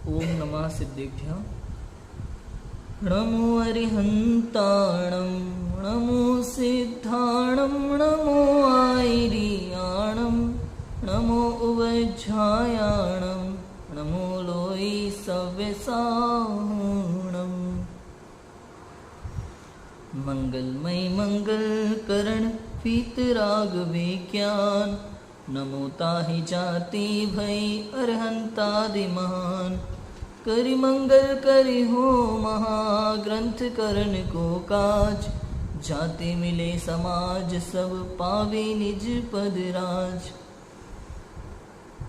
ओम नमः सिद्धेभ्यः। नमो अरिहन्ताणं नमो सिद्धाणं नमो आयर्याणं नमो उवज्झायाणं नमो लोई सव्यसाहूणम्। मंगलमय मंगल करण पीतराग विज्ञान नमो ताहि जाति भई अरहंतादि महान। करि मंगल करि हो महाग्रंथ करण को काज। जाति मिले समाज सब पावे निज पद राज।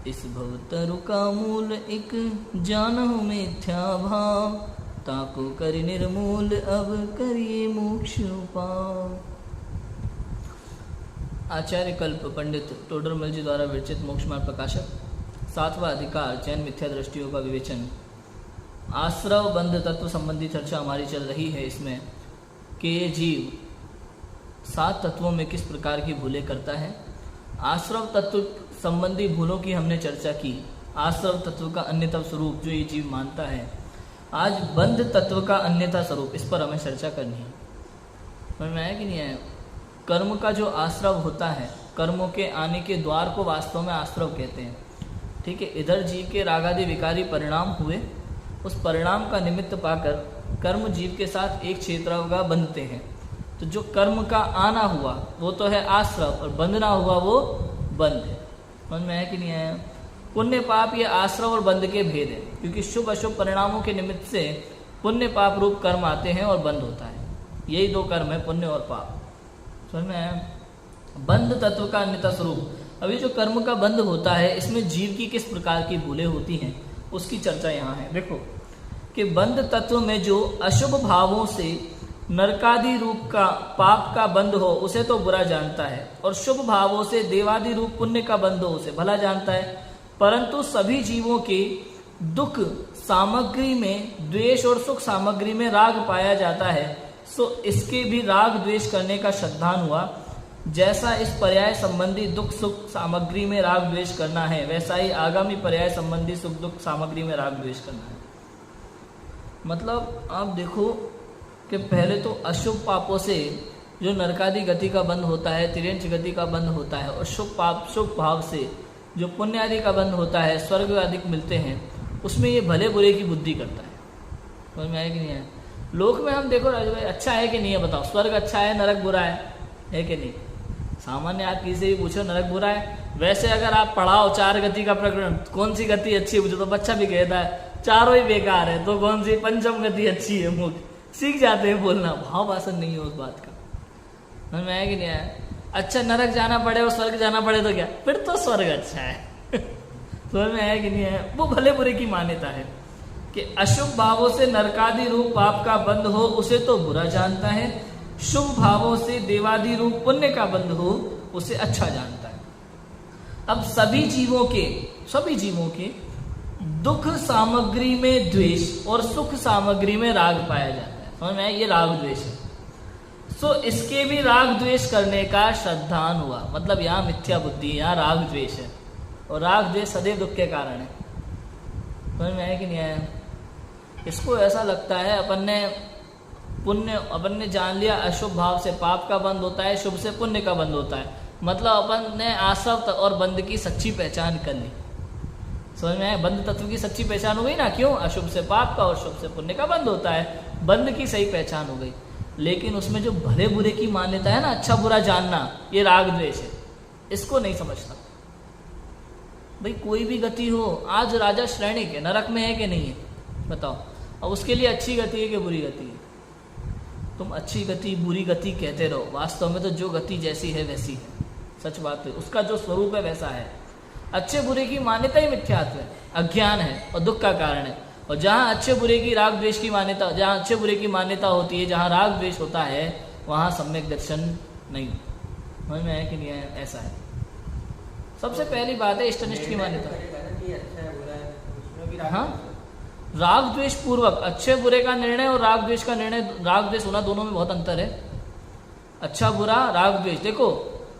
इस भवतरु का मूल एक जानहु मिथ्या भाव। ताको कर निर्मूल अब करिए मोक्ष पाव। आचार्य कल्प पंडित टोडरमल जी द्वारा विरचित मोक्ष मार्ग प्रकाशक। 7वां अधिकार चयन मिथ्या दृष्टियों का विवेचन। आश्रव बंध तत्व संबंधी चर्चा हमारी चल रही है इसमें कि ये जीव 7 तत्वों में किस प्रकार की भूलें करता है। आश्रव तत्व संबंधी भूलों की हमने चर्चा की। आश्रव तत्व का अन्यथा स्वरूप जो ये जीव मानता है। आज बंध तत्व का अन्यथा स्वरूप, इस पर हमें चर्चा करनी है। समझ में आया कि नहीं आया? कर्म का जो आश्रव होता है, कर्मों के आने के द्वार को वास्तव में आश्रव कहते हैं। ठीक है, इधर जीव के रागादि विकारी परिणाम हुए, उस परिणाम का निमित्त पाकर कर्म जीव के साथ एक क्षेत्रगा बंधते हैं। तो जो कर्म का आना हुआ वो तो है आश्रव, और बंधना हुआ वो बंध है। समझ में आया कि नहीं आया? पुण्य पाप ये आश्रव और बंध के भेद है, क्योंकि शुभ अशुभ परिणामों के निमित्त से पुण्य पाप रूप कर्म आते हैं और बंध होता है। यही 2 कर्म है, पुण्य और पाप। समझ में आया? बंध तत्व का अन्यथा स्वरूप। अभी जो कर्म का बंध होता है इसमें जीव की किस प्रकार की भूलें होती हैं उसकी चर्चा यहाँ है। देखो कि बंध तत्व में जो अशुभ भावों से नरकादि रूप का पाप का बंध हो उसे तो बुरा जानता है, और शुभ भावों से देवादि रूप पुण्य का बंध हो उसे भला जानता है। परंतु सभी जीवों के दुख सामग्री में द्वेष और सुख सामग्री में राग पाया जाता है। सो इसके भी राग द्वेष करने का श्रद्धान हुआ। जैसा इस पर्याय संबंधी दुख सुख सामग्री में राग द्वेष करना है, वैसा ही आगामी पर्याय संबंधी सुख दुख सामग्री में राग द्वेष करना है। मतलब आप देखो कि पहले तो अशुभ पापों से जो नरकादि गति का बंध होता है, तिर्यंच गति का बंध होता है, और शुभ पाप शुभ भाव से जो पुण्य आदि का बंध होता है, स्वर्ग आदि मिलते हैं, उसमें ये भले बुरे की बुद्धि करता है। समझ में आया कि नहीं है? लोक में हम देखो राजू भाई, अच्छा है कि नहीं है बताओ? स्वर्ग अच्छा है, नरक बुरा है कि नहीं? सामान्य आप किसी भी पूछो नरक बुरा है। वैसे अगर आप पढ़ाओ 4 गति का प्रकरण, कौन सी गति अच्छी है पूछो तो बच्चा भी कहता है चारों ही बेकार है, तो कौन सी पंचम गति अच्छी है? मुख सीख जाते हैं बोलना, भाव आसन नहीं है उस बात का। समझ में आया कि नहीं आया? अच्छा नरक जाना पड़े और स्वर्ग जाना पड़े तो क्या, फिर तो स्वर्ग अच्छा है। समझ में आया कि नहीं आया? वो भले बुरे की मान्यता है कि अशुभ भावों से नरकादि रूप पाप का बंध हो उसे तो बुरा जानता है, शुभ भावों से देवादि रूप पुण्य का बंध हो उसे अच्छा जानता है। अब सभी जीवों के दुख सामग्री में द्वेष और सुख सामग्री में राग पाया जाता है। समझ में आया? ये राग द्वेष है। सो इसके भी राग द्वेष करने का श्रद्धान हुआ। मतलब यहाँ मिथ्या बुद्धि, यहाँ राग द्वेष है, और राग द्वेष सदैव दुख के कारण है। समझ में आया कि नहीं आया? इसको ऐसा लगता है अपन ने जान लिया अशुभ भाव से पाप का बंध होता है, शुभ से पुण्य का बंध होता है। मतलब अपन ने आसव और बंध की सच्ची पहचान कर ली। समझ में आया? बंध तत्व की सच्ची पहचान हो गई ना। क्यों? अशुभ से पाप का और शुभ से पुण्य का बंध होता है, बंध की सही पहचान हो गई। लेकिन उसमें जो भले बुरे की मान्यता है ना, अच्छा बुरा जानना, ये राग द्वेष है। इसको नहीं समझता। भाई कोई भी गति हो, आज राजा श्रेणिक है, नरक में है कि नहीं है बताओ? अब उसके लिए अच्छी गति है कि बुरी गति है? तुम अच्छी गति बुरी गति कहते रहो, वास्तव में तो जो गति जैसी है वैसी है। सच बात है, उसका जो स्वरूप है वैसा है। अच्छे बुरे की मान्यता ही मिथ्यात्व है, अज्ञान है और दुख का कारण है। और जहाँ अच्छे बुरे की राग द्वेष की मान्यता, जहाँ अच्छे बुरे की मान्यता होती है, जहाँ राग द्वेष होता है, वहाँ सम्यक दर्शन नहीं। समझ में आया कि नहीं आया? ऐसा है। सबसे पहली बात है इष्टनिष्ठ की मान्यता। हाँ, राग द्वेष पूर्वक अच्छे बुरे का निर्णय और राग द्वेष का निर्णय, राग द्वेष होना, दोनों में बहुत अंतर है। अच्छा बुरा राग द्वेष, देखो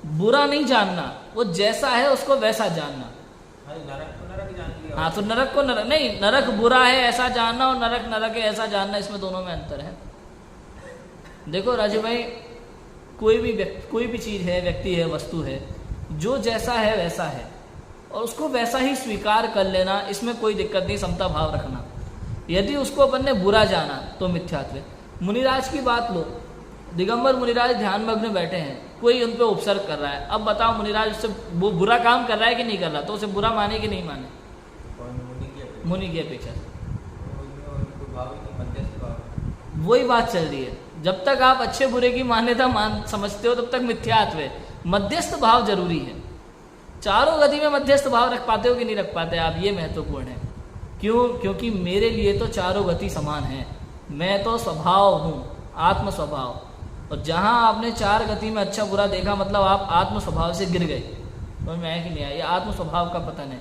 बुरा नहीं जानना, वो जैसा है उसको वैसा जानना। नरक तो नरक जानना हाँ, तो नरक को नरक नहीं, नरक बुरा है ऐसा जानना और नरक नरक है ऐसा जानना, इसमें दोनों में अंतर है। देखो राजू भाई, कोई भी चीज है, व्यक्ति है, वस्तु है, जो जैसा है वैसा है और उसको वैसा ही स्वीकार कर लेना, इसमें कोई दिक्कत नहीं, समता भाव रखना। यदि उसको अपन ने बुरा जाना तो मिथ्यात्व है। मुनिराज की बात लो, दिगंबर मुनिराज ध्यानमग्न बैठे हैं, कोई उन पे उपसर्ग कर रहा है। अब बताओ मुनिराज उससे वो बुरा काम कर रहा है कि नहीं कर रहा, तो उसे बुरा माने कि नहीं माने? मुनि की अपेक्षा वही बात चल रही है। जब तक आप अच्छे बुरे की मान्यता समझते हो तब तक मिथ्यात्व है। मध्यस्थ भाव जरूरी है। चारों गति में मध्यस्थ भाव रख पाते हो कि नहीं रख पाते आप, ये महत्वपूर्ण है। क्यों? क्योंकि मेरे लिए तो चारों गति समान है। मैं तो स्वभाव हूँ, आत्म स्वभाव, और जहाँ आपने चार गति में अच्छा बुरा देखा मतलब आप आत्म स्वभाव से गिर गए। तो मैं कि नहीं आया, ये आत्म स्वभाव का पतन है,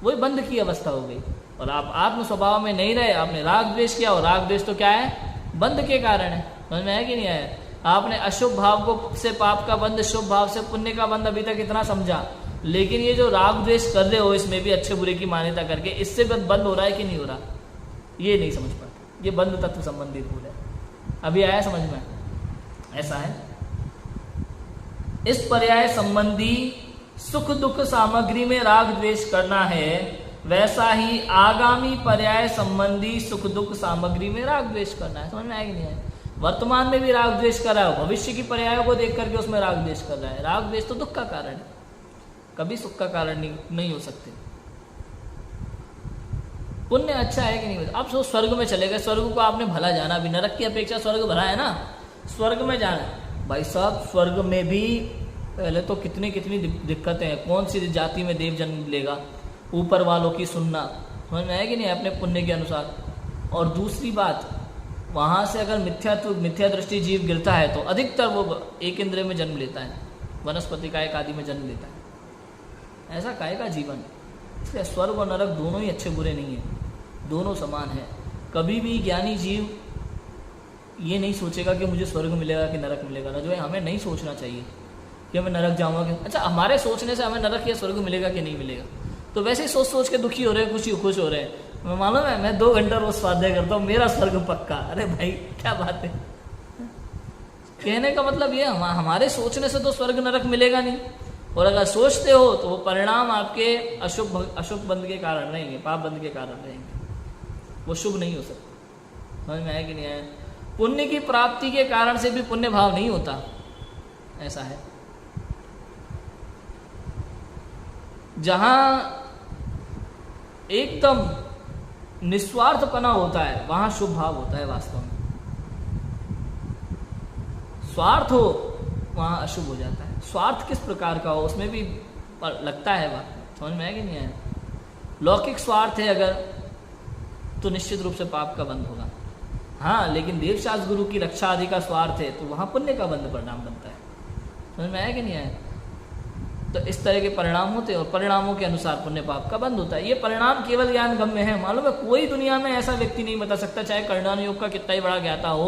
वही बंध की अवस्था हो गई। और आप आत्म स्वभाव में नहीं रहे, आपने राग द्वेष किया, और राग द्वेष तो क्या है? बंध के कारण है। समझ में आया कि नहीं आया? आपने अशुभ भाव को से पाप का बंध, शुभ भाव से पुण्य का बंध अभी तक इतना समझा, लेकिन ये जो राग द्वेष कर रहे हो इसमें भी अच्छे बुरे की मान्यता करके, इससे बंद हो रहा है कि नहीं हो रहा, ये नहीं समझ पाते। ये बंध तत्व संबंधी भूल है। अभी आया समझ में? ऐसा है। इस पर्याय संबंधी सुख दुख सामग्री में राग द्वेष करना है, वैसा ही आगामी पर्याय संबंधी सुख दुख सामग्री में राग द्वेष करना है। समझ में आया कि नहीं आया? वर्तमान में भी राग द्वेष कर रहा है, भविष्य की पर्यायों को देख करके उसमें राग द्वेष कर रहा है। राग द्वेष तो दुख का कारण है, कभी सुख का कारण नहीं हो सकते। पुण्य अच्छा है कि नहीं? अब सो स्वर्ग में चले गए, स्वर्ग को आपने भला जाना, भी नरक की अपेक्षा स्वर्ग भला है ना। स्वर्ग में जाना, भाई साहब स्वर्ग में भी पहले तो कितनी दिक्कतें हैं। कौन सी जाति में देव जन्म लेगा, ऊपर वालों की सुनना, समझ में आया कि नहीं? अपने पुण्य के अनुसार। और दूसरी बात, वहाँ से अगर मिथ्या दृष्टि जीव गिरता है तो अधिकतर वो एक इंद्रिय में जन्म लेता है, वनस्पति कायक आदि में जन्म लेता है। ऐसा काय का जीवन। इसलिए स्वर्ग और नरक दोनों ही अच्छे बुरे नहीं है, दोनों समान है। कभी भी ज्ञानी जीव ये नहीं सोचेगा कि मुझे स्वर्ग मिलेगा कि नरक मिलेगा ना, जो है हमें नहीं सोचना चाहिए कि मैं नरक जाऊँगा। अच्छा, हमारे सोचने से हमें नरक या स्वर्ग मिलेगा कि नहीं मिलेगा, तो वैसे ही सोच के दुखी हो रहे हैं, खुश हो रहे हैं। मैं मालूम है, मैं 2 घंटा रोज स्वाध्याय करता हूँ, मेरा स्वर्ग पक्का। अरे भाई क्या बात है। कहने का मतलब ये, हमारे सोचने से तो स्वर्ग नरक मिलेगा नहीं, और अगर सोचते हो तो वो परिणाम आपके अशुभ बंध के कारण रहेंगे, पाप बंध के कारण रहेंगे, वो शुभ नहीं हो सकता। समझ में आया कि नहीं आया? पुण्य की प्राप्ति के कारण से भी पुण्य भाव नहीं होता, ऐसा है। जहां एकदम निस्वार्थपना होता है वहां शुभ भाव होता है वास्तव में। स्वार्थ हो वहां अशुभ हो जाता है। स्वार्थ किस प्रकार का हो उसमें भी लगता है बात। समझ में आया कि नहीं आया? लौकिक स्वार्थ है अगर, तो निश्चित रूप से पाप का बंध होगा। हाँ, लेकिन देवशास्त्र गुरु की रक्षा आदि का स्वार्थ है तो वहां पुण्य का बंध परिणाम बनता है। समझ में आया कि नहीं आया? तो इस तरह के परिणाम होते हैं, और परिणामों के अनुसार पुण्य पाप का बंध होता है। ये परिणाम केवल ज्ञान गम्य है। मालूम है, कोई दुनिया में ऐसा व्यक्ति नहीं बता सकता, चाहे कर्णानुयोग का कितना ही बड़ा ज्ञाता हो,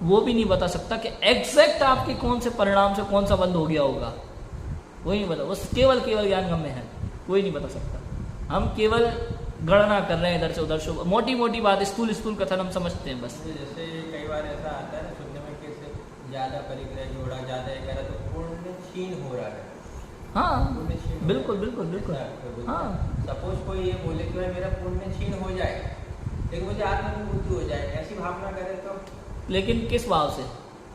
वो भी नहीं बता सकता कि एग्जैक्ट आपके कौन से परिणाम से कौन सा बंध हो गया होगा। वही नहीं बता, वो केवल ज्ञान गम्य है, कोई नहीं बता सकता। हम केवल गणना कर रहे हैं इधर से उधर, शुभ मोटी मोटी बात, स्थूल कथन हम समझते हैं बस। जैसे कई बार ऐसा आता है ना सुनने में कि ज्यादा परिग्रह जोड़ा, ज्यादा कह रहा तो पूर्ण क्षीण हो रहा है। हाँ बिल्कुल। हाँ, सपोज कोई ये बोले कि भाई मेरा पुण्य क्षीण हो जाए लेकिन मुझे आत्मविभूति हो जाए, ऐसी भावना करे तो? लेकिन किस भाव से?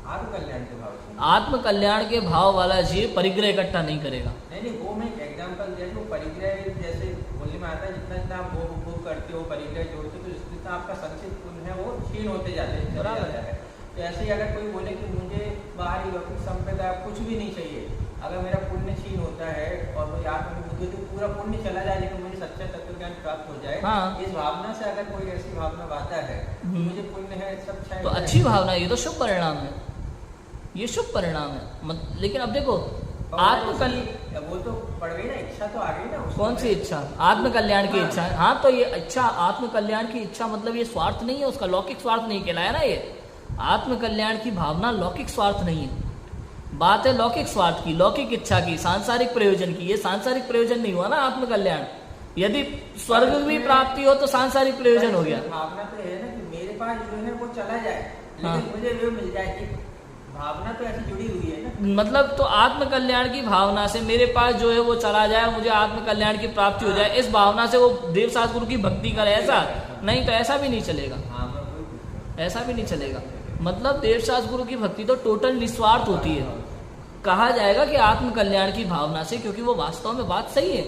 आत्मकल्याण के भाव से। आत्मकल्याण के भाव वाला जीव परिग्रह इकट्ठा नहीं करेगा। नहीं, वो मैं एग्जाम्पल दे दूं। परिग्रह जैसे बोलने में आता है, जितना आप भोग करते हो, परिग्रह जोड़ते हो, तो जितना आपका संचित पुण्य है वो क्षीण होते जाते हैं। तो ऐसे ही अगर कोई बोले कि मुझे बाहरी लौकिक संपदा कुछ भी नहीं चाहिए, अगर मेरा पुण्य क्षीण होता है और मुझे आत्मविभूति तो पूरा पुण्य चला जाए लेकिन मुझे सच्चा तत्व ज्ञान प्राप्त हो जाए, हाँ। इस भावना से अगर कोई ऐसी भावना बाता है मुझे पुण्य है सब चाहिए, तो अच्छी भावना, ये तो शुभ परिणाम है, ये शुभ परिणाम है। लेकिन अब देखो आत्मकल्याण, वो तो पड़ गई ना, इच्छा तो आ गई ना। कौन सी इच्छा? आत्मकल्याण की इच्छा। हाँ, तो ये इच्छा, आत्मकल्याण की इच्छा मतलब ये स्वार्थ नहीं है उसका, लौकिक स्वार्थ नहीं कहलाया ना। ये आत्मकल्याण की भावना लौकिक स्वार्थ नहीं है। बात है लौकिक स्वार्थ की, लौकिक इच्छा की, सांसारिक प्रयोजन की। ये सांसारिक प्रयोजन नहीं हुआ ना आत्मकल्याण। यदि स्वर्ग भी प्राप्ति हो तो सांसारिक प्रयोजन हो गया। भावना तो है ना कि मेरे पास जो है वो चला जाए, लेकिन हाँ। मुझे वो मिल जाए, एक भावना तो ऐसी जुड़ी हुई है ना। मतलब तो आत्म कल्याण की भावना से मेरे पास जो है वो चला जाए, मुझे आत्म कल्याण की प्राप्ति हो जाए, इस भावना से वो देवसास गुरु की भक्ति करे, ऐसा नहीं तो ऐसा भी नहीं चलेगा, हाँ, मैं वही पूछ रहा हूँ। ऐसा भी नहीं चलेगा। मतलब देवसास गुरु की भक्ति तो टोटल निस्वार्थ होती है। कहा जाएगा कि आत्म कल्याण की भावना से, क्योंकि वो वास्तव में बात सही है,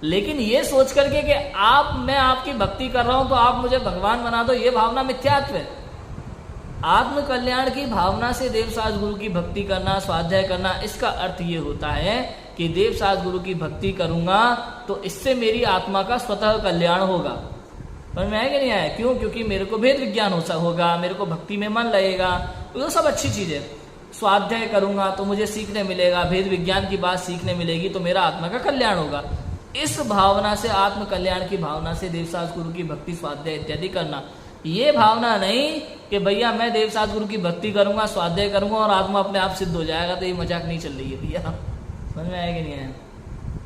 लेकिन ये सोच करके कि मैं आपकी भक्ति कर रहा हूं तो आप मुझे भगवान बना दो, ये भावना मिथ्यात्व है। आत्म कल्याण की भावना से देवसास गुरु की भक्ति करना, स्वाध्याय करना, इसका अर्थ ये होता है कि देवसास गुरु की भक्ति करूंगा तो इससे मेरी आत्मा का स्वतः कल्याण होगा। समझ में आया कि नहीं आया? क्यों? क्योंकि मेरे को भेद विज्ञान होगा, मेरे को भक्ति में मन लगेगा, तो सब अच्छी चीज है। स्वाध्याय करूंगा तो मुझे सीखने मिलेगा, भेद विज्ञान की बात सीखने मिलेगी, तो मेरा आत्मा का कल्याण होगा। इस भावना से, आत्म कल्याण की भावना से देवसास गुरु की भक्ति, स्वाध्याय इत्यादि करना, ये भावना नहीं कि भैया मैं देवसास गुरु की भक्ति करूंगा, स्वाध्याय करूंगा और आत्मा अपने आप सिद्ध हो जाएगा, तो ये मजाक नहीं चल रही है भैया। समझ में आया कि नहीं आया?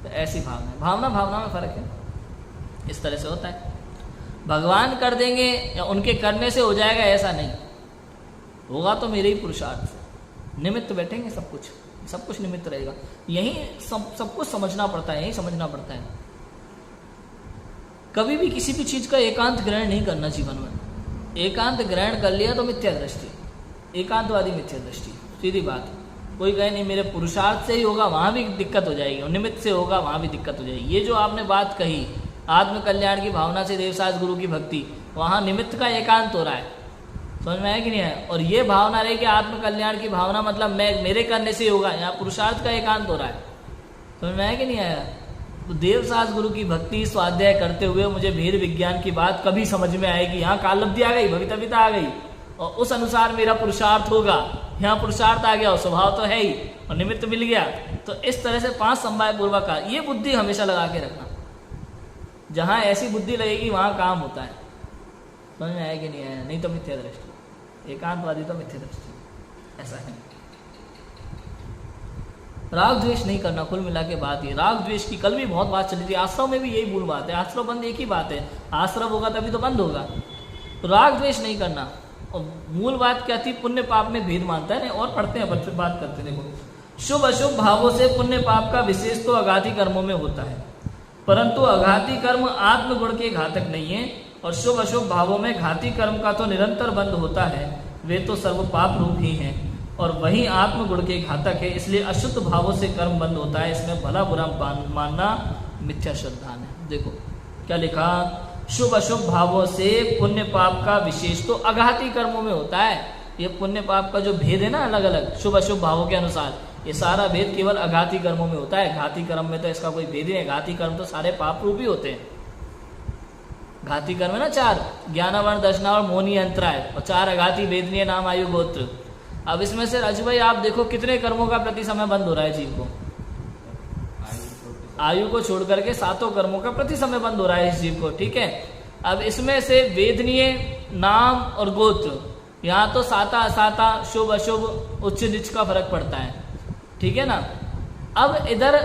तो ऐसी भावना है, भावना में फर्क है, इस तरह से होता है। भगवान कर देंगे या उनके करने से हो जाएगा, ऐसा नहीं होगा, तो मेरे ही पुरुषार्थ से निमित्त बैठेंगे, सब कुछ निमित्त रहेगा। यही सब कुछ समझना पड़ता है, यही समझना पड़ता है। कभी भी किसी भी चीज का एकांत ग्रहण नहीं करना जीवन में। एकांत ग्रहण कर लिया तो मिथ्या दृष्टि, एकांतवादी मिथ्या दृष्टि, सीधी बात। कोई कहे नहीं मेरे पुरुषार्थ से ही होगा, वहां भी दिक्कत हो जाएगी, और निमित्त से होगा, वहां भी दिक्कत हो जाएगी। ये जो आपने बात कही आत्म कल्याण की भावना से देवसास गुरु की भक्ति, वहां निमित्त का एकांत हो रहा है। समझ में आया कि नहीं आया? और ये भावना रही कि आत्म कल्याण की भावना मतलब मेरे करने से ही होगा, यहाँ पुरुषार्थ का एकांत हो रहा है। समझ में आया कि नहीं आया? तो देवसास गुरु की भक्ति, स्वाध्याय करते हुए मुझे भेद विज्ञान की बात कभी समझ में आएगी, यहाँ कालब्धि आ गई, भवितव्यता आ गई, और उस अनुसार मेरा पुरुषार्थ होगा। यहाँ पुरुषार्थ आ गया और स्वभाव तो है ही, और निमित्त मिल गया। तो इस तरह से 5 समवाय पूर्वक का ये बुद्धि हमेशा लगा के रखना। जहां ऐसी बुद्धि लगेगी वहां काम होता है। समझ में आया कि नहीं आया? नहीं तो मिथ्या दृष्टि, एकांतवादी तो मिथ्या दृष्टि, ऐसा है। राग द्वेष नहीं करना, कुल मिला के बात ये। राग द्वेष की कल भी बहुत बात चली थी, आश्रव में भी यही मूल बात है। आश्रव बंद एक ही बात है, आश्रव होगा तभी तो बंद होगा। तो राग द्वेष नहीं करना। और मूल बात क्या थी? पुण्य पाप में भेद मानता है, और पढ़ते हैं, फिर बात करते हैं। देखो, शुभ अशुभ भावों से पुण्य पाप का विशेष तो अघाती कर्मों में होता है, परंतु अघाती कर्म आत्मगुण के घातक नहीं है, और शुभ अशुभ भावों में घाती कर्म का तो निरंतर बंद होता है, वे तो सर्व पाप रूप ही हैं, और वही आत्मगुण के घातक है। इसलिए अशुद्ध भावों से कर्म बंद होता है, इसमें भला बुरा मानना मिथ्या श्रद्धा है। देखो क्या लिखा, शुभ अशुभ भावों से पुण्य पाप का विशेष तो अघाती कर्मों में होता है। ये पुण्य पाप का जो भेद है ना, अलग अलग शुभ अशुभ भावों के अनुसार, ये सारा भेद केवल अघाती कर्मों में होता है। घाती कर्म में तो इसका कोई भेद ही नहीं। घाती कर्म तो सारे पाप रूप ही होते हैं। घाती कर्म है ना 4, ज्ञानावरण, दर्शनावरण, मोहनी, अंतराय, और 4 अघाती वेदनीय, नाम, आयु, गोत्र। अब इसमें से राजू भाई आप देखो कितने कर्मों का प्रति समय बंद हो रहा है जीव को? आयु को छोड़ करके 7 कर्मों का प्रति समय बंद हो रहा है इस जीव को। ठीक है, अब इसमें से वेदनीय, नाम और गोत्र, यहाँ तो साता असाता, शुभ अशुभ, उच्च नीच का फर्क पड़ता है। ठीक है ना। अब इधर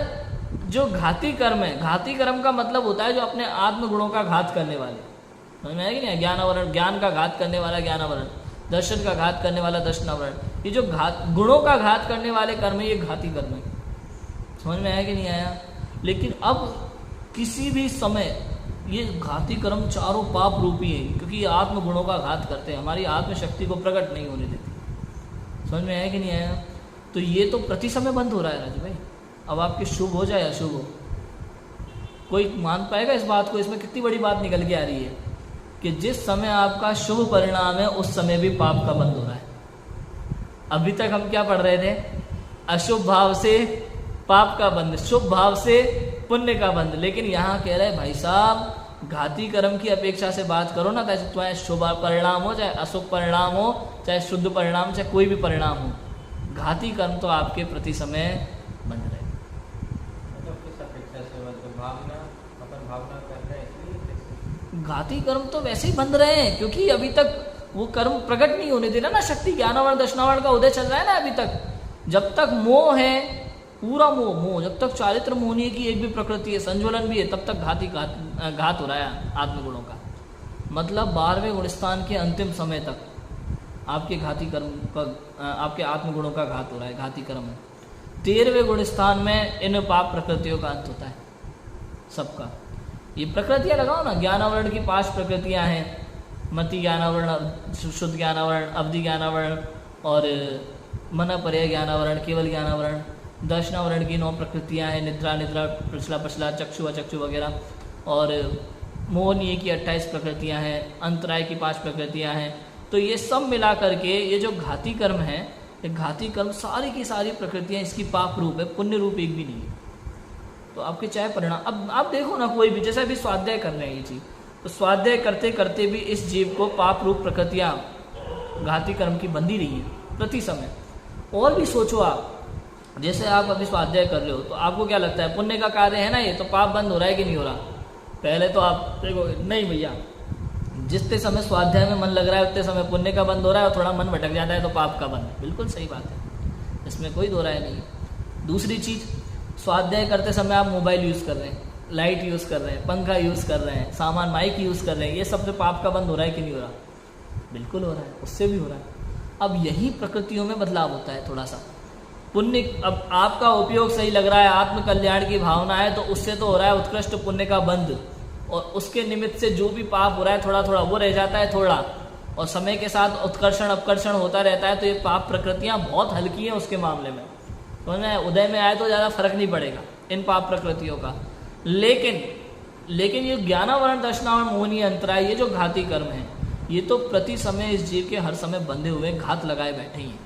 जो घाती कर्म है, घाती कर्म का मतलब होता है जो अपने आत्म गुणों का घात करने वाले। समझ में आया कि नहीं? ज्ञानावरण, ज्ञान का घात करने वाला ज्ञानावरण, दर्शन का घात करने वाला दर्शनावरण। ये जो गुणों का घात करने वाले कर्म है, ये घाती कर्म है। समझ में आया कि नहीं आया? लेकिन अब किसी भी समय ये घाती कर्म चारों पाप रूपी है, क्योंकि ये आत्म गुणों का घात करते हैं, हमारी आत्मशक्ति को प्रकट नहीं होने देती। समझ में आया कि नहीं आया? तो ये तो प्रति समय बंद हो रहा है राजू भाई। अब आपके शुभ हो जाए अशुभ हो, कोई मान पाएगा इस बात को? इसमें कितनी बड़ी बात निकल के आ रही है कि जिस समय आपका शुभ परिणाम है उस समय भी पाप का बंद हो रहा है। अभी तक हम क्या पढ़ रहे थे? अशुभ भाव से पाप का बंद, शुभ भाव से पुण्य का बंद। लेकिन यहाँ कह रहे भाई साहब, घाती कर्म की अपेक्षा से बात करो ना, चाहे शुभ परिणाम हो, चाहे अशुभ परिणाम हो, चाहे शुद्ध परिणाम, चाहे कोई भी परिणाम हो, घाती कर्म तो आपके प्रति समय बंद रहे। घाती कर्म तो वैसे ही बंद रहे हैं, क्योंकि अभी तक वो कर्म प्रकट नहीं होने देना ना। शक्ति, ज्ञानावरण, दर्शनावरण का उदय चल रहा है ना अभी तक। जब तक मोह है, पूरा मोह मोह, जब तक चारित्र मोहनीय की एक भी प्रकृति है, संज्वलन भी है, तब तक घात हो रहा है आत्मगुणों का। मतलब 12वें गुणस्थान के अंतिम समय तक आपके घाती कर्म का, आपके आत्मगुणों का घात हो रहा है, घाती कर्म है। 13वें गुणस्थान में इन पाप प्रकृतियों का अंत होता है सबका। ये प्रकृतियां लगाओ ना, ज्ञानावरण की 5 प्रकृतियां हैं, मति ज्ञानावरण, शुद्ध ज्ञानावरण, अवधि ज्ञानावरण और मनपर्य ज्ञानावरण, केवल ज्ञानावरण। दर्शनावरण की 9 प्रकृतियां हैं, निद्रा निद्रा, प्रचला प्रचला, चक्षु अचक्षु वगैरह। और मोहनीय की 28 प्रकृतियां हैं, अंतराय की 5 प्रकृतियां हैं। तो ये सब मिला करके ये जो घाती कर्म है, ये घाती कर्म सारी की सारी प्रकृतियां इसकी पाप रूप है, पुण्य रूप एक भी नहीं है। तो आपके चाहे परिणाम, अब आप देखो ना, कोई भी जैसे अभी स्वाध्याय कर रहे हैं ये चीज़, तो स्वाध्याय करते करते भी इस जीव को पाप रूप प्रकृतियां घाती कर्म की बंधी रही है प्रति समय। और भी सोचो आप, जैसे आप अभी स्वाध्याय कर रहे हो तो आपको क्या लगता है, पुण्य का कार्य है ना ये, तो पाप बंद हो रहा है कि नहीं हो रहा? पहले तो आप देखो, नहीं भैया, जितने समय स्वाध्याय में मन लग रहा है उतने समय पुण्य का बंद हो रहा है, और थोड़ा मन भटक जाता है तो पाप का बंद। बिल्कुल सही बात है, इसमें कोई दो राय नहीं है। दूसरी चीज़, स्वाध्याय करते समय आप मोबाइल यूज़ कर रहे हैं, लाइट यूज़ कर रहे हैं, पंखा यूज़ कर रहे हैं, सामान माइक यूज़ कर रहे हैं, ये सब से पाप का बंद हो रहा है कि नहीं हो रहा? बिल्कुल हो रहा है, उससे भी हो रहा है। अब यही प्रकृतियों में बदलाव होता है थोड़ा सा। पुण्य, अब आपका उपयोग सही लग रहा है, आत्म कल्याण की भावना है, तो उससे तो हो रहा है उत्कृष्ट पुण्य का बंद, और उसके निमित्त से जो भी पाप हो रहा है थोड़ा थोड़ा वो रह जाता है थोड़ा, और समय के साथ उत्कर्षण अपकर्षण होता रहता है। तो ये पाप प्रकृतियां बहुत हल्की हैं उसके मामले में, तो उदय में आए तो ज़्यादा फर्क नहीं पड़ेगा इन पाप प्रकृतियों का। लेकिन ये ज्ञानावरण, दर्शनावरण, मोहनीय, अंतराय, ये जो घाती कर्म है, ये तो प्रति समय इस जीव के हर समय बंधे हुए घात लगाए बैठे ही हैं।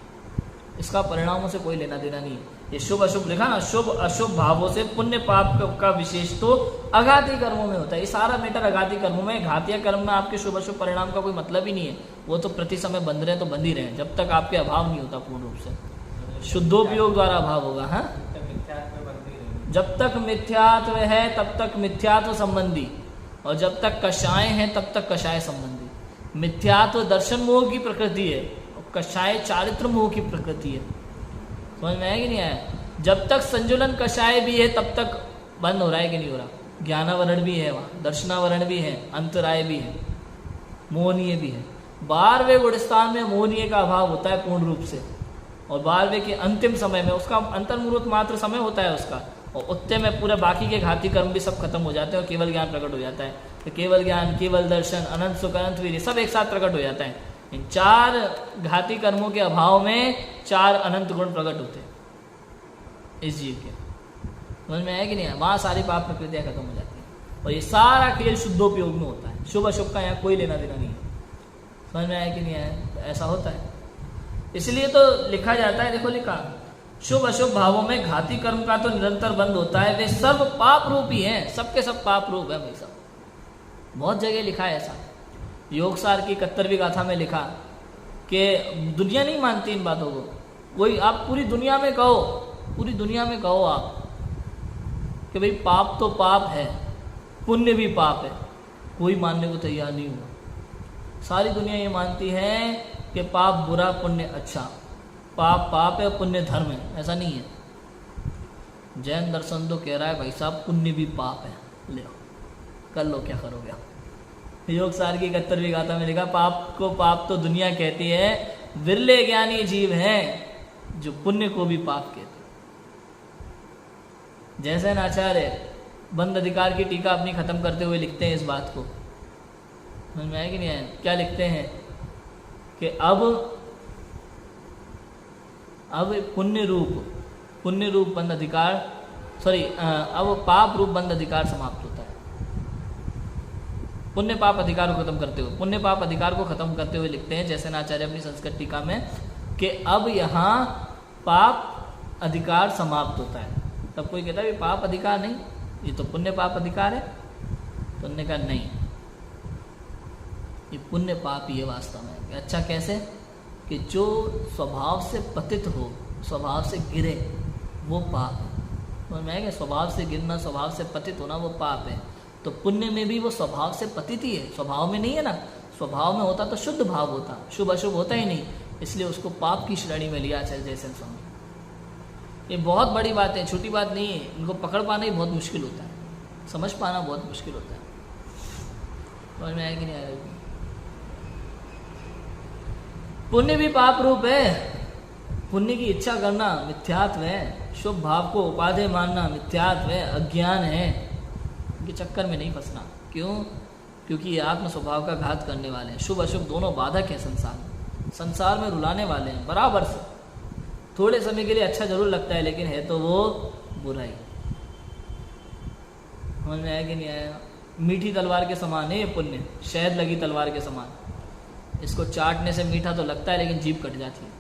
इसका परिणामों से कोई लेना देना नहीं है। ये शुभ अशुभ लिखा ना, शुभ अशुभ भावों से पुण्य पाप का विशेष तो अघाती कर्मों में होता है। ये सारा मैटर अघाती कर्मों में, घातीय कर्म में आपके शुभ अशुभ परिणाम का कोई मतलब ही नहीं है। वो तो प्रति समय बंध रहे तो बंद ही रहे, जब तक आपके अभाव नहीं होता पूर्ण रूप से, शुद्धोपयोग द्वारा अभाव होगा। हाँ, जब तक मिथ्यात्व है तब तक मिथ्यात्व संबंधी, और जब तक कषाय है तब तक कषाय संबंधी। मिथ्यात्व दर्शन मोह की प्रकृति है, और कषाय चारित्र मोह की प्रकृति है। समझ में आया कि नहीं आया? जब तक संजुलन कषाय भी है तब तक बंद हो रहा है कि नहीं हो रहा? ज्ञानावरण भी है वहाँ, दर्शनावरण भी है, अंतराय भी है, मोहनीय भी है। 12वें गुणस्थान में मोहनीय का अभाव होता है पूर्ण रूप से, और 12वें के अंतिम समय में उसका अंतर्मुहूर्त मात्र समय होता है उसका, और उतने में पूरे बाकी के घाती कर्म भी सब खत्म हो जाते हैं और केवल ज्ञान प्रकट हो जाता है। तो केवल ज्ञान, केवल दर्शन, अनंत सुख, अनंत वीर्य सब एक साथ प्रकट हो जाता है। इन 4 घाती कर्मों के अभाव में 4 अनंत गुण प्रकट होते हैं इस जीव के। समझ में आया कि नहीं? वहाँ सारी पाप प्रकृतियाँ खत्म हो जाती हैं, और ये सारा खेल शुद्धोपयोग में होता है। शुभ अशुभ का यहाँ कोई लेना देना नहीं है। समझ में आया कि नहीं आया? तो ऐसा होता है, इसलिए तो लिखा जाता है, देखो लिखा, शुभ अशुभ भावों में घाती कर्म का तो निरंतर बंद होता है, वे सर्व पाप रूप ही हैं, सबके सब पाप रूप है भाई साहब। बहुत जगह लिखा है ऐसा। योगसार की 71वीं गाथा में लिखा कि दुनिया नहीं मानती इन बातों को। कोई आप पूरी दुनिया में कहो, पूरी दुनिया में कहो आप कि भाई पाप तो पाप है, पुण्य भी पाप है, कोई मानने को तैयार नहीं हुआ। सारी दुनिया ये मानती है कि पाप बुरा, पुण्य अच्छा। पाप पाप है, पुण्य धर्म है, ऐसा नहीं है। जैन दर्शन तो कह रहा है भाई साहब पुण्य भी पाप है, ले कर लो क्या करोगे। योगसार की 71वीं गाथा में लिखा, पाप को पाप तो दुनिया कहती है, विरले ज्ञानी जीव हैं जो पुण्य को भी पाप कहते हैं। जैसे आचार्य बंद अधिकार की टीका अपनी खत्म करते हुए लिखते हैं इस बात को, समझ में आया कि नहीं आया? क्या लिखते हैं कि अब पुण्य रूप बंद अधिकार, अब पाप रूप बंद अधिकार समाप्त होता है। पुण्य पाप अधिकार को खत्म करते हुए, पुण्य पाप अधिकार को खत्म करते हुए लिखते हैं जैसे आचार्य अपनी संस्कृत टीका में कि अब यहाँ पाप अधिकार समाप्त होता है। तब कोई कहता है पाप अधिकार नहीं, ये तो पुण्य पाप अधिकार है। तो उन्होंने कहा नहीं, ये पुण्य पाप ही है वास्तव में। अच्छा कैसे? कि जो स्वभाव से पतित हो, स्वभाव से गिरे, वो पाप है। तो मैं क्या, स्वभाव से गिरना, स्वभाव से पतित होना वो पाप है। तो पुण्य में भी वो स्वभाव से पतित ही है, स्वभाव में नहीं है ना। स्वभाव में होता तो शुद्ध भाव होता, शुभ अशुभ होता ही नहीं, इसलिए उसको पाप की श्रेणी में लिया आचार्य जयसेन स्वामी। ये बहुत बड़ी बात है, छोटी बात नहीं है। इनको पकड़ पाना ही बहुत मुश्किल होता है, समझ पाना बहुत मुश्किल होता है। समझ में आया कि नहीं आया? पुण्य भी पाप रूप है। पुण्य की इच्छा करना मिथ्यात्व है, शुभ भाव को उपाधेय मानना मिथ्यात्व है, अज्ञान है। इनके चक्कर में नहीं फंसना। क्यों? क्योंकि ये आत्म स्वभाव का घात करने वाले हैं। शुभ अशुभ दोनों बाधक हैं संसार में रुलाने वाले हैं बराबर से। थोड़े समय के लिए अच्छा जरूर लगता है, लेकिन है तो वो बुराई। समझ में आया कि नहीं आया? मीठी तलवार के समान है ये पुण्य, शहद लगी तलवार के समान। इसको चाटने से मीठा तो लगता है, लेकिन जीभ कट जाती है।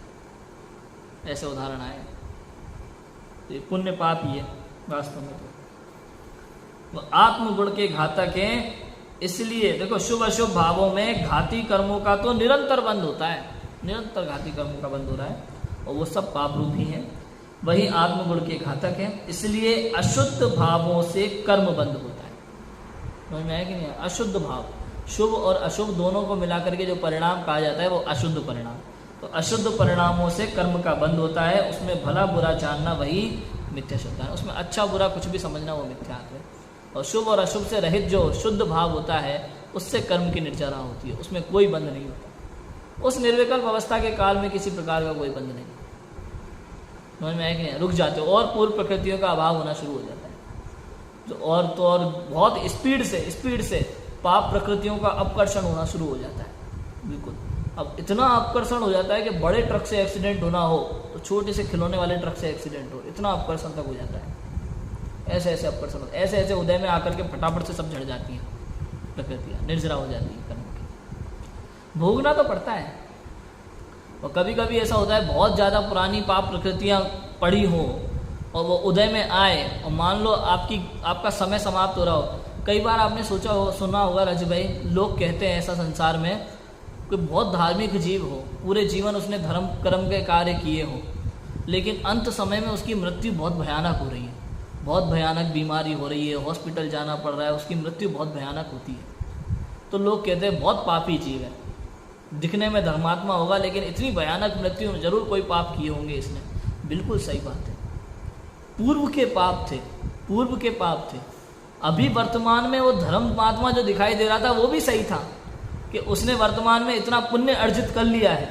ऐसे उदाहरण आए। तो ये पुण्य पाप ही है वास्तव में। तो आत्मगुण के घातक हैं। इसलिए देखो, शुभ अशुभ भावों में घाती कर्मों का तो निरंतर बंद होता है, निरंतर घाती कर्मों का बंद हो रहा है, और वो सब पाप रूप ही हैं। वही आत्मगुण के घातक हैं। इसलिए अशुद्ध भावों से कर्म बंद होता है। समझ में आया कि नहीं? अशुद्ध भाव, शुभ और अशुभ दोनों को मिलाकर के जो परिणाम कहा जाता है वो अशुद्ध परिणाम। तो अशुद्ध परिणामों से कर्म का बंद होता है। उसमें भला बुरा जानना वही मिथ्या श्रद्धा है। उसमें अच्छा बुरा कुछ भी समझना वो मिथ्यात्व है। और शुभ और अशुभ से रहित जो शुद्ध भाव होता है, उससे कर्म की निर्जरा होती है। उसमें कोई बंध नहीं होता। उस निर्विकल्प अवस्था के काल में किसी प्रकार का कोई बंध नहीं। समझ में आया कि नहीं? रुक जाते हो और पूर्व प्रकृतियों का अभाव होना शुरू हो जाता है। जो और तो और बहुत स्पीड से पाप प्रकृतियों का अपकर्षण होना शुरू हो जाता है। बिल्कुल, अब इतना अपकर्षण हो जाता है कि बड़े ट्रक से एक्सीडेंट होना हो तो छोटे से खिलौने वाले ट्रक से एक्सीडेंट हो, इतना अपकर्षण तक हो जाता है। ऐसे ऐसे अपकर्षण, ऐसे ऐसे उदय में आकर के फटाफट से सब झड़ जाती हैं प्रकृतियाँ, निर्जरा हो जाती हैं कर्म की। भोगना तो पड़ता है। और कभी कभी ऐसा होता है बहुत ज़्यादा पुरानी पाप प्रकृतियाँ पड़ी हों और वो उदय में आए, और मान लो आपका समय समाप्त हो रहा हो। कई बार आपने सुना होगा राजू भाई, लोग कहते हैं ऐसा संसार में कोई बहुत धार्मिक जीव हो, पूरे जीवन उसने धर्म कर्म के कार्य किए हो, लेकिन अंत समय में उसकी मृत्यु बहुत भयानक हो रही है, बहुत भयानक बीमारी हो रही है, हॉस्पिटल जाना पड़ रहा है, उसकी मृत्यु बहुत भयानक होती है। तो लोग कहते हैं बहुत पापी जीव है, दिखने में धर्मात्मा होगा लेकिन इतनी भयानक मृत्यु, जरूर कोई पाप किए होंगे इसने। बिल्कुल सही बात है। पूर्व के पाप थे। अभी वर्तमान में वो धर्मात्मा जो दिखाई दे रहा था वो भी सही था कि उसने वर्तमान में इतना पुण्य अर्जित कर लिया है,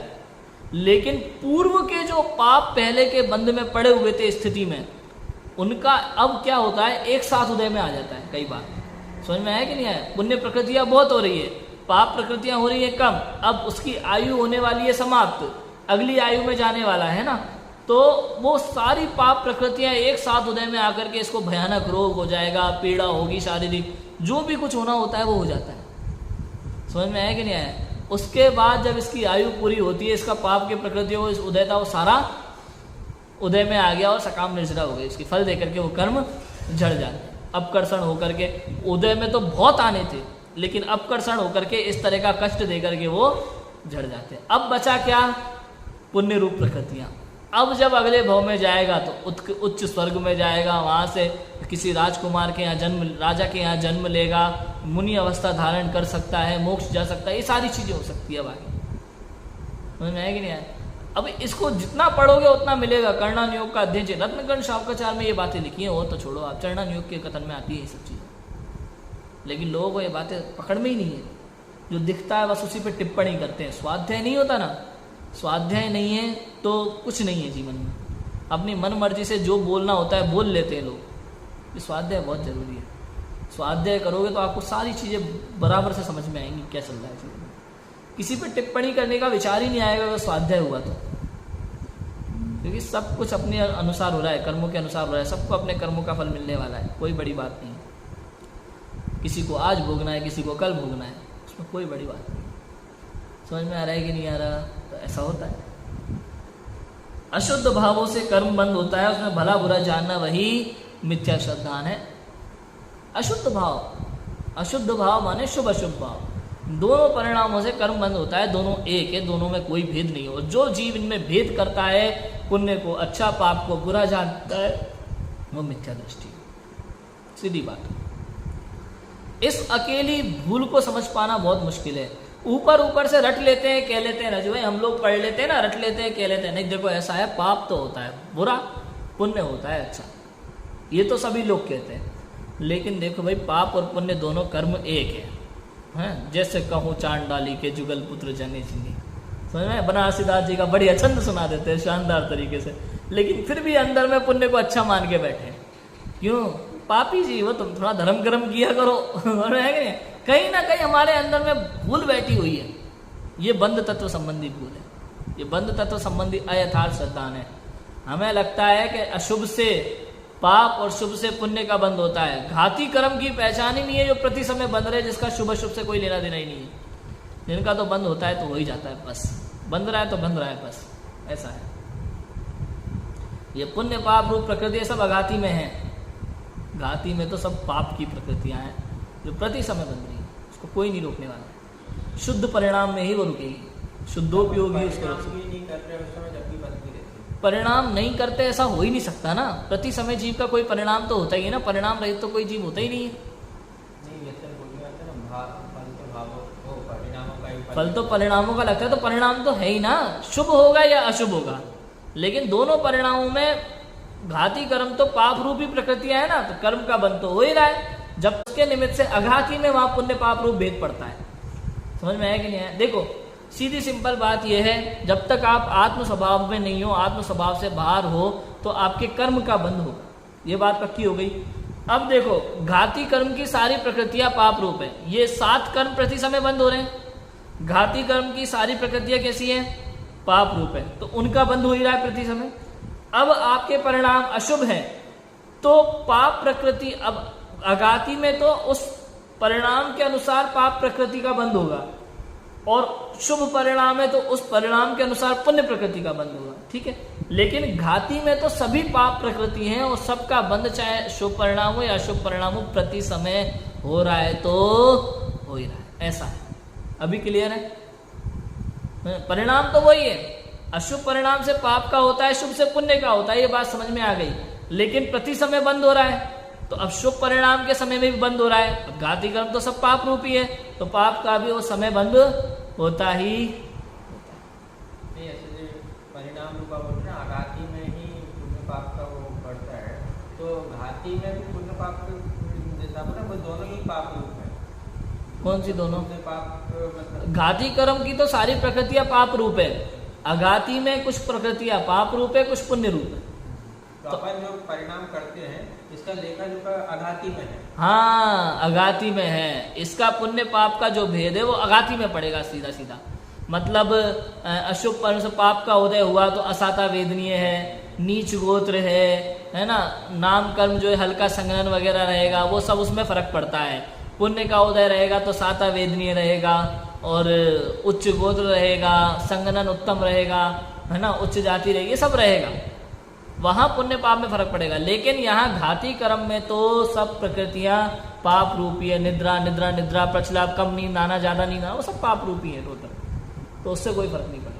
लेकिन पूर्व के जो पाप पहले के बंध में पड़े हुए थे स्थिति में, उनका अब क्या होता है, एक साथ उदय में आ जाता है। कई बार समझ में आया कि नहीं आया? पुण्य प्रकृतियां बहुत हो रही है, पाप प्रकृतियां हो रही है कम। अब उसकी आयु होने वाली है समाप्त, अगली आयु में जाने वाला है ना, तो वो सारी पाप प्रकृतियां एक साथ उदय में आकर के इसको भयानक रोग हो जाएगा, पीड़ा होगी शारीरिक, जो भी कुछ होना होता है वो हो जाता है। समझ में आया कि नहीं आया? उसके बाद जब इसकी आयु पूरी होती है, इसका पाप की प्रकृति हो, इस उदय था वो सारा उदय में आ गया और सकाम निर्जरा हो गई, इसकी फल देकर के वो कर्म झड़ जाते। अपकर्षण होकर के उदय में तो बहुत आने थे, लेकिन अपकर्षण होकर के इस तरह का कष्ट देकर के वो झड़ जाते। अब बचा क्या? पुण्य रूप प्रकृतियां। अब जब अगले भव में जाएगा तो उच्च स्वर्ग में जाएगा, वहां से किसी राजकुमार के यहाँ जन्म, राजा के यहाँ जन्म लेगा, मुनि अवस्था धारण कर सकता है, मोक्ष जा सकता है, ये सारी चीजें हो सकती है। आगे समझ में आया कि नहीं आया? अब इसको जितना पढ़ोगे उतना मिलेगा। कर्णन योग का अध्ययन, रत्नगण शावकाचार में ये बातें लिखी हैं, और तो छोड़ो आप, चरणन योग के कथन में आती है ये सब चीजें, लेकिन लोगों को ये बातें पकड़ में ही नहीं है। जो दिखता है बस उसी पे टिप्पणी करते हैं। स्वाध्याय नहीं होता ना, स्वाध्याय नहीं है तो कुछ नहीं है जीवन में। अपनी मन मर्जी से जो बोलना होता है बोल लेते हैं लोग। ये स्वाध्याय बहुत जरूरी है। स्वाध्याय करोगे तो आपको सारी चीजें बराबर से समझ में आएंगी क्या चल रहा है जीवन में। किसी पे टिप्पणी करने का विचार ही नहीं आएगा अगर स्वाध्याय हुआ तो, क्योंकि सब कुछ अपने अनुसार हो रहा है, कर्मों के अनुसार हो रहा है, सबको अपने कर्मों का फल मिलने वाला है, कोई बड़ी बात नहीं है। किसी को आज भोगना है, किसी को कल भोगना है, उसमें कोई बड़ी बात नहीं। समझ में आ रहा है कि नहीं आ रहा? तो ऐसा होता है। अशुद्ध भावों से कर्म बंद होता है, उसमें भला बुरा जानना वही मिथ्या श्रद्धान है। अशुद्ध भाव माने शुभ अशुभ भाव, दोनों परिणामों से कर्म बंद होता है। दोनों एक है, दोनों में कोई भेद नहीं हो। जो जीव इनमें भेद करता है, पुण्य को अच्छा, पाप को बुरा जानता है, वो मिथ्या दृष्टि। सीधी बात। इस अकेली भूल को समझ पाना बहुत मुश्किल है। ऊपर से रट लेते हैं, कह लेते हैं राजू भाई, हम लोग पढ़ लेते हैं ना, रट लेते हैं, कह लेते हैं, नहीं देखो ऐसा है, पाप तो होता है बुरा, पुण्य होता है अच्छा, ये तो सभी लोग कहते हैं। लेकिन देखो भाई, पाप और पुण्य दोनों कर्म एक है, हैं? जैसे कहूँ चांडाली के जुगल पुत्र जने जिनी, समझ में? बनारसीदास जी का बढ़िया छंद सुना देते हैं शानदार तरीके से, लेकिन फिर भी अंदर में पुण्य को अच्छा मान के बैठे। क्यों? पापी जी वो, तुम थोड़ा धर्म कर्म किया करो है कि नहीं? कहीं ना कहीं हमारे अंदर में भूल बैठी हुई है, ये बंध तत्व संबंधी भूल है, ये बंध तत्व संबंधी अयथार्थ श्रद्धान है। हमें लगता है कि अशुभ से पाप और शुभ से पुण्य का बंध होता है। घाती कर्म की पहचान ही नहीं है जो प्रति समय बंध रहे, जिसका शुभ अशुभ से कोई लेना देना ही नहीं है। जिनका तो बंद होता है तो हो ही जाता है, बस बंध रहा है तो बंध रहा है, बस ऐसा है। ये पुण्य पाप रूप प्रकृति सब अघाती में है। घाती में तो सब पाप की प्रकृतियां हैं जो प्रति समय बन रही है, उसको कोई नहीं रोकने वाला। शुद्ध परिणाम में ही वो रुकेगी, शुद्धोपयोगी उसको रोक परिणाम नहीं करते, ऐसा हो ही नहीं सकता ना। प्रति समय जीव का कोई परिणाम तो होता ही है ना, परिणाम रहित तो कोई जीव होता ही नहीं है। फल तो परिणामों का लगता है, तो परिणाम तो है ही ना, शुभ होगा या अशुभ होगा। लेकिन दोनों परिणामों में घाती कर्म तो पाप रूपी प्रकृतियां है ना, तो कर्म का बंध तो हो ही रहा है। जब उसके निमित्त से अघाती में वहां पुण्य पाप रूप भेद पड़ता है। समझ में आया कि नहीं आया? देखो सीधी सिंपल बात यह है, जब तक आप आत्म स्वभाव में नहीं हो, आत्म स्वभाव से बाहर हो, तो आपके कर्म का बंध होगा। ये बात पक्की हो गई। अब देखो, घाती कर्म की सारी प्रकृतियां पाप रूप है, ये 7 कर्म प्रति समय बंद हो रहे हैं। घाती कर्म की सारी प्रकृतियां कैसी हैं? पाप रूप है, तो उनका बंद हो ही रहा है प्रति समय। अब आपके परिणाम अशुभ हैं, तो पाप प्रकृति, अब अघाती में तो उस परिणाम के अनुसार पाप प्रकृति का बंद होगा, और शुभ परिणाम है तो उस परिणाम के अनुसार पुण्य प्रकृति का बंद होगा, ठीक है। लेकिन घाती में तो सभी पाप प्रकृति हैं और सबका बंद, चाहे शुभ परिणाम हो या अशुभ परिणाम हो, प्रति समय हो रहा है तो हो ही रहा है, ऐसा है। अभी क्लियर है? परिणाम तो वही है, अशुभ परिणाम से पाप का होता है, शुभ से पुण्य का होता है, ये बात समझ में आ गई। लेकिन प्रति समय बंद हो रहा है, तो अब शुभ परिणाम के समय में भी बंद हो रहा है। अब घाती कर्म तो सब पाप रूपी है, तो पाप का भी वो समय बंद होता ही नहीं। ऐसे परिणाम रूपा बोलते हैं, घाती में ही पुण्य पाप का वो बढ़ता है, तो घाती में भी पुण्य पाप जैसा बोला, वो दोनों ही पाप रूप है। कौन सी दोनों? पाप मतलब घाती कर्म की तो सारी प्रकृतियां पाप रूप है, अघाती में कुछ प्रकृतियां पाप रूप है, कुछ पुण्य रूप है। तो अपन जो परिणाम करते हैं, इसका लेखा जोखा अघाती में है। हाँ, अघाती में है। इसका पुण्य पाप का जो भेद है वो अघाती में पड़ेगा सीधा सीधा। मतलब अशुभ कर्म से पाप का उदय हुआ तो असाता वेदनीय है, नीच गोत्र है ना, नाम कर्म जो है हल्का संगनन वगैरह रहेगा, वो सब उसमें फर्क पड़ता है। पुण्य का उदय रहेगा तो साता वेदनीय रहेगा, और उच्च गोत्र रहेगा, संगनन उत्तम रहेगा, है ना, उच्च जाति रहेगी, ये सब रहेगा। वहां पुण्य पाप में फर्क पड़ेगा। लेकिन यहाँ घाती कर्म में तो सब प्रकृतियां पाप रूपी है। निद्रा निद्रा निद्रा, प्रचलाप, कम नींद आना, ज्यादा नींद आना, वो सब पाप रूपी है टोटल, तो उससे कोई फर्क नहीं पड़ेगा।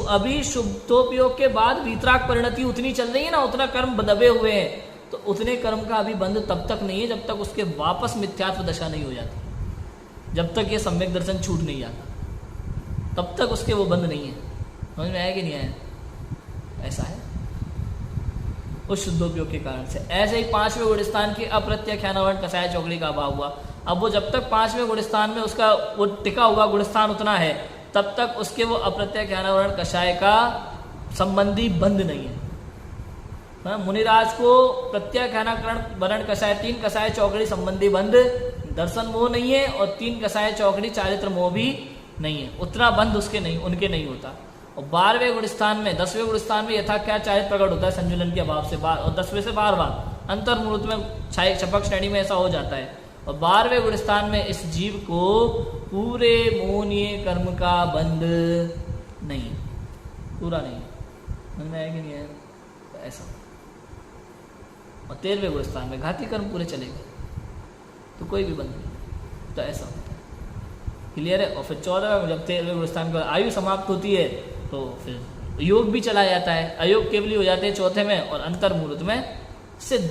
अभी शुभोपयोग के बाद वीतराग परिणति उतनी चल रही है ना, उतना कर्म दबे हुए हैं, तो उतने कर्म का अभी बंध तब तक नहीं है जब तक उसके वापस मिथ्यात्व दशा नहीं हो जाती, जब तक ये सम्यक दर्शन छूट नहीं जाता, तब तक उसके वो बंध नहीं है। समझ में आया कि नहीं आया? ऐसा है उस शुद्धोपयोग के कारण से। ऐसे ही 5वें गुणस्थान की अप्रत्यख्यानवर्ण कसाय चौकड़ी का अभाव हुआ। अब वो जब तक 5वें गुणस्थान में उसका वो टिका हुआ गुणस्थान उतना है, तब तक उसके वो अप्रत्यख्यानवर्ण कषाय का संबंधी बंध नहीं है। मुनिराज को प्रत्याख्यानाकरण वर्ण कषाय 3 कषाय चौकड़ी संबंधी बंध दर्शन मोह नहीं है, और 3 कषाय चौकड़ी चारित्र मोह भी नहीं है, उतना बंध उसके नहीं, उनके नहीं होता। और 12वें गुणस्थान में 10वें गुणस्थान में यथा क्या चारित्र प्रकट होता है संजुलन के अभाव से, और 10वें से बार अंतर्मूर्त में छपक श्रेणी में ऐसा हो जाता है। और 12वें गुणस्थान में इस जीव को पूरे मोहनीय कर्म का बंध नहीं, पूरा नहीं। समझ में आया कि नहीं है? तो ऐसा। और 13वें गुणस्थान में घाती कर्म पूरे चलेंगे, तो कोई भी बंध नहीं, तो ऐसा होता है। क्लियर है? और फिर 14वें जब 13वें गुणस्थान की आयु समाप्त होती है, तो फिर योग भी चला जाता है, अयोग केवली हो जाते हैं चौथे में, और अंतर्मूर्त में सिद्ध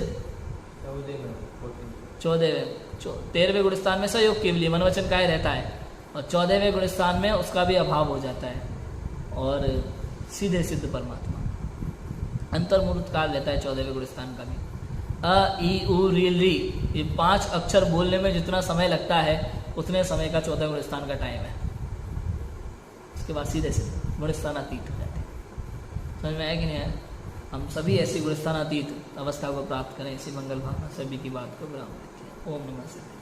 13वें गुणस्थान में सहयोग केवली मनवचन काय रहता है, और 14वें गुणस्थान में उसका भी अभाव हो जाता है, और सीधे सिद्ध परमात्मा। अंतर्मुहूर्त काल लेता है 14वें गुणस्थान का भी। अ ई उ री री, ये 5 अक्षर बोलने में जितना समय लगता है उतने समय का 14वें गुणस्थान का टाइम है। उसके बाद सीधे से गुणस्थानातीत हो जाते हैं। समझ में आया कि नहीं आया? हम सभी ऐसी गुणस्थानातीत अवस्था को प्राप्त करें, इसी मंगल भावना सभी की बात को विराम देते हैं। ओम नमः शिवाय।